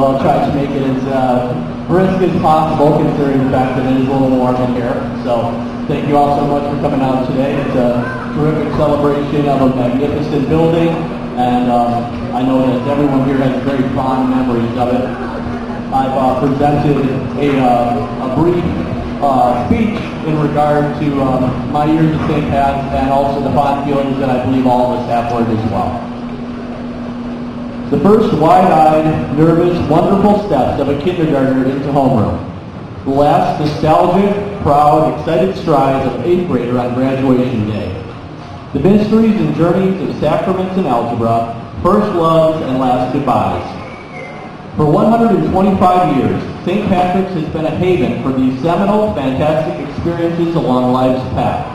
I'll try to make it as brisk as possible considering the fact that it is a little warm in here. So thank you all so much for coming out today. It's a terrific celebration of a magnificent building, and I know that everyone here has very fond memories of it. I've presented a brief speech in regard to my years at St. Pat's and also the fond feelings that I believe all of us have for it as well. The first wide-eyed, nervous, wonderful steps of a kindergartner into homeroom. The last nostalgic, proud, excited strides of an 8th grader on graduation day. The mysteries and journeys of sacraments and algebra, first loves and last goodbyes. For 125 years, St. Patrick's has been a haven for these seminal, fantastic experiences along life's path.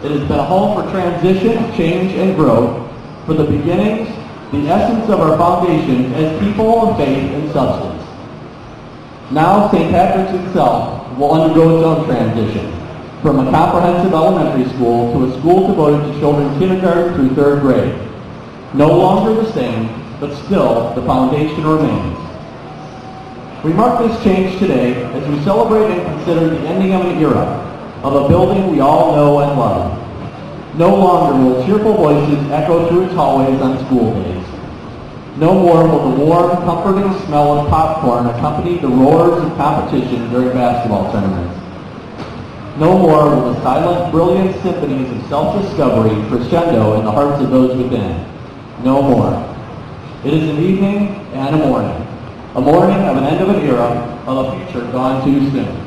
It has been a home for transition, change, and growth, for the beginnings, the essence of our foundation as people of faith and substance. Now, St. Patrick's itself will undergo its own transition, from a comprehensive elementary school to a school devoted to children kindergarten through 3rd grade. No longer the same, but still the foundation remains. We mark this change today as we celebrate and consider the ending of an era, of a building we all know and love. No longer will cheerful voices echo through its hallways on school days. No more will the warm, comforting smell of popcorn accompany the roars of competition during basketball tournaments. No more will the silent, brilliant symphonies of self-discovery crescendo in the hearts of those within. No more. It is an evening and a morning. A morning of an end of an era, of a future gone too soon.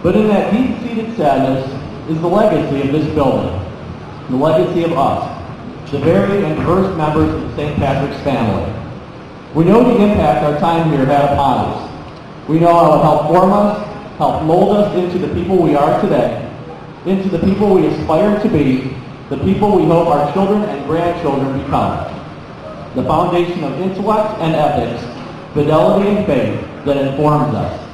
But in that deep-seated sadness is the legacy of this building, the legacy of us, the varied and diverse members of the St. Patrick's family. We know the impact our time here had upon us. We know how it helped form us, helped mold us into the people we are today, into the people we aspire to be, the people we hope our children and grandchildren become. The foundation of intellect and ethics, fidelity and faith that informs us,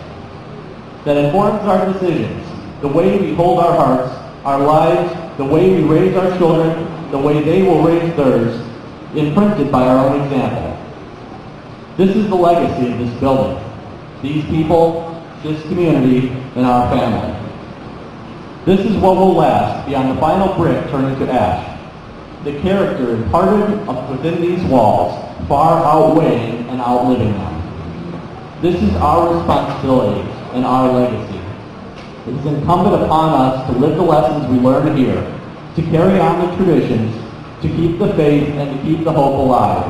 that informs our decisions, the way we hold our hearts, our lives, the way we raise our children, the way they will raise theirs, imprinted by our own example. This is the legacy of this building, these people, this community, and our family. This is what will last beyond the final brick turning to ash. The character imparted within these walls, far outweighing and outliving them. This is our responsibility and our legacy. It is incumbent upon us to live the lessons we learn here, to carry on the traditions, to keep the faith and to keep the hope alive,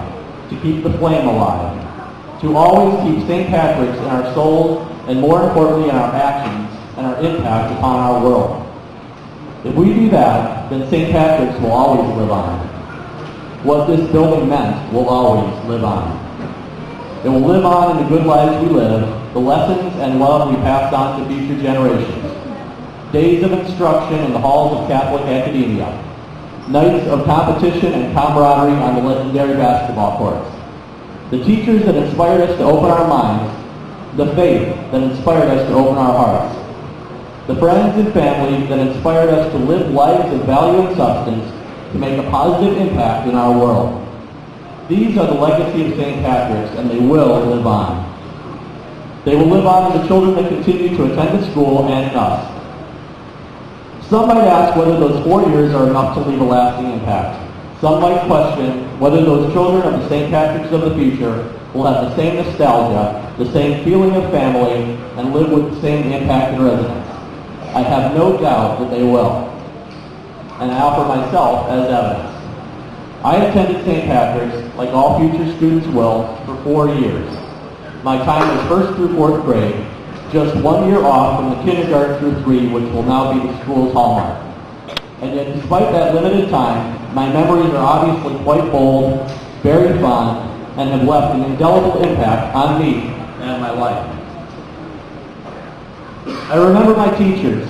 to keep the flame alive, to always keep St. Patrick's in our souls and more importantly in our actions and our impact upon our world. If we do that, then St. Patrick's will always live on. What this building meant will always live on. It will live on in the good lives we live, the lessons and love we pass on to future generations. Days of instruction in the halls of Catholic academia. Nights of competition and camaraderie on the legendary basketball courts. The teachers that inspired us to open our minds. The faith that inspired us to open our hearts. The friends and family that inspired us to live lives of value and substance to make a positive impact in our world. These are the legacy of St. Patrick's, and they will live on. They will live on in the children that continue to attend the school and in us. Some might ask whether those 4 years are enough to leave a lasting impact. Some might question whether those children of the St. Patrick's of the future will have the same nostalgia, the same feeling of family, and live with the same impact and resonance. I have no doubt that they will, and I offer myself as evidence. I attended St. Patrick's, like all future students will, for 4 years. My time was 1st through 4th grade, just 1 year off from the kindergarten through 3, which will now be the school's hallmark. And yet, despite that limited time, my memories are obviously quite bold, very fond, and have left an indelible impact on me and my life. I remember my teachers,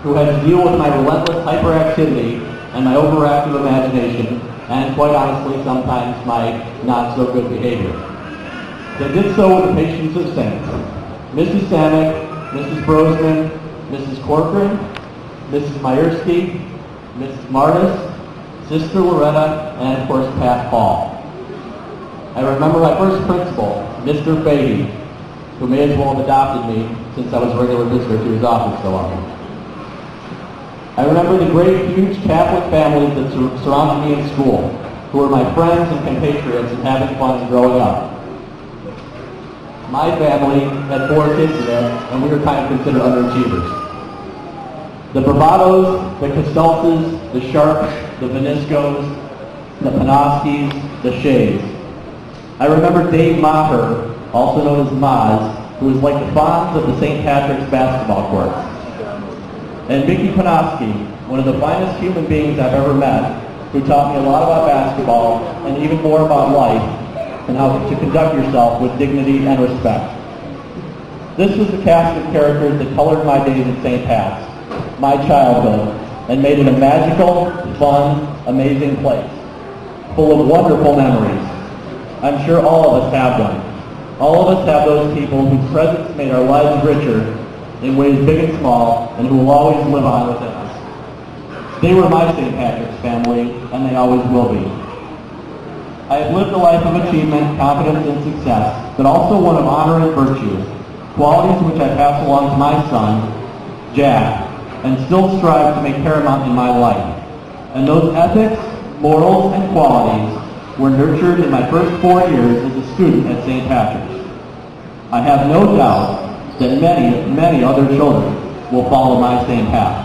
who had to deal with my relentless hyperactivity and my overactive imagination, and quite honestly, sometimes my not-so-good behavior. They did so with the patience of saints. Mrs. Samick, Mrs. Brosman, Mrs. Corcoran, Mrs. Myersky, Mrs. Martis, Sister Loretta, and of course Pat Hall. I remember my first principal, Mr. Fahey, who may as well have adopted me since I was a regular visitor to his office so often. I remember the great, huge Catholic families that surrounded me in school, who were my friends and compatriots and having fun growing up. My family had 4 kids in it, and we were kind of considered underachievers. The Bravados, the Castaltas, the Sharps, the Vaniscos, the Panoskis, the Shays. I remember Dave Maher, also known as Maz, who was like the Fonz of the St. Patrick's basketball courts. And Mickey Panoski, one of the finest human beings I've ever met, who taught me a lot about basketball and even more about life and how to conduct yourself with dignity and respect. This was the cast of characters that colored my days at St. Pat's, my childhood, and made it a magical, fun, amazing place, full of wonderful memories. I'm sure all of us have them. All of us have those people whose presence made our lives richer in ways big and small, and who will always live on within us. They were my St. Patrick's family, and they always will be. I have lived a life of achievement, confidence, and success, but also one of honor and virtue, qualities which I pass along to my son, Jack, and still strive to make paramount in my life. And those ethics, morals, and qualities were nurtured in my first 4 years as a student at St. Patrick's. I have no doubt that many other children will follow my same path.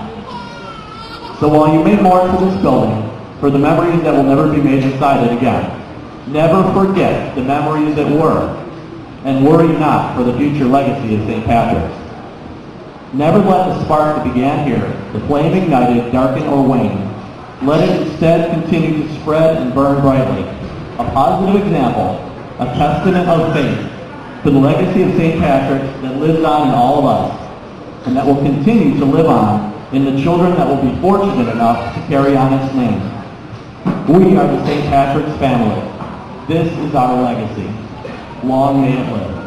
So while you may mourn for this building, for the memories that will never be made inside it again, never forget the memories that were, and worry not for the future legacy of St. Patrick's. Never let the spark that began here, the flame ignited, darken or wane. Let it instead continue to spread and burn brightly. A positive example, a testament of faith to the legacy of St. Patrick's that lives on in all of us, and that will continue to live on in the children that will be fortunate enough to carry on its name. We are the St. Patrick's family. This is our legacy. Long may it live.